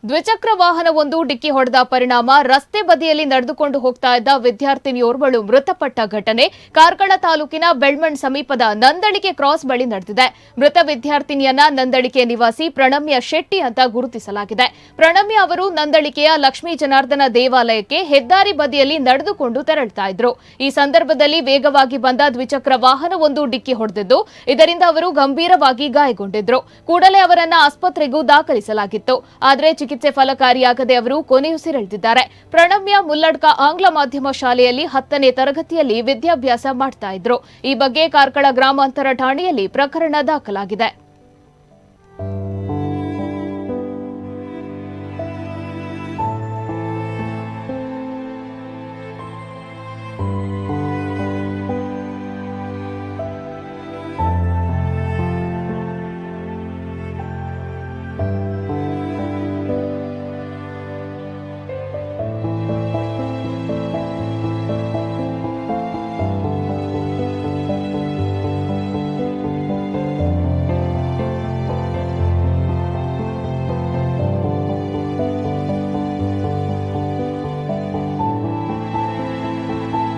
ದ್ವಿಚಕ್ರ ವಾಹನವೊಂದು ಡಿಕ್ಕಿ ಹೊಡೆದ ಪರಿಣಾಮ ರಸ್ತೆ ಬದಿಯಲ್ಲಿ ನಡೆದುಕೊಂಡು ಹೋಗ್ತಾ ಇದ್ದ ವಿದ್ಯಾರ್ಥಿನಿಯೋರ್ವಳು ಮೃತಪಟ್ಟ ಘಟನೆ ಕಾರ್ಕಳ ತಾಲೂಕಿನ ಬೆಳ್ಮಣ್ ಸಮೀಪದ ನಂದಳಿಕೆ ಕ್ರಾಸ್ ಬಳಿ ನಡೆದಿದೆ. ಮೃತ ವಿದ್ಯಾರ್ಥಿನಿಯನ್ನ ನಂದಳಿಕೆ ನಿವಾಸಿ ಪ್ರಣಮ್ಯ ಶೆಟ್ಟಿ ಅಂತ ಗುರುತಿಸಲಾಗಿದೆ. ಪ್ರಣಮ್ಯ ಅವರು ನಂದಳಿಕೆಯ ಲಕ್ಷ್ಮೀ ಜನಾರ್ದನ ದೇವಾಲಯಕ್ಕೆ ಹೆದ್ದಾರಿ ಬದಿಯಲ್ಲಿ ನಡೆದುಕೊಂಡು ತೆರಳುತ್ತಾ ಇದ್ರು. ಈ ಸಂದರ್ಭದಲ್ಲಿ ವೇಗವಾಗಿ ಬಂದ ದ್ವಿಚಕ್ರ ವಾಹನವೊಂದು ಡಿಕ್ಕಿ ಹೊಡೆದಿದ್ದು, ಇದರಿಂದ ಅವರು ಗಂಭೀರವಾಗಿ ಗಾಯಗೊಂಡಿದ್ರು. ಕೂಡಲೇ ಅವರನ್ನ ಆಸ್ಪತ್ರೆಗೂ ದಾಖಲಿಸಲಾಗಿತ್ತು. ಆದರೆ ಚಿಕಿತ್ಸೆ ಫಲಕಾರಿಯಾಗದೆ ಅವರು ಕೊನೆಯುಸಿರೆಳೆದಿದ್ದಾರೆ. ಪ್ರಣಮ್ಯ ಮುಲ್ಲಡ್ಕ ಆಂಗ್ಲ ಮಾಧ್ಯಮ ಶಾಲೆಯಲ್ಲಿ 10ನೇ ತರಗತಿಯಲ್ಲಿ ವಿದ್ಯಾಭ್ಯಾಸ ಮಾಡ್ತಾ ಇದ್ರು. ಈ ಬಗ್ಗೆ ಕಾರ್ಕಳ ಗ್ರಾಮಾಂತರ ಠಾಣೆಯಲ್ಲಿ ಪ್ರಕರಣ ದಾಖಲಾಗಿದೆ.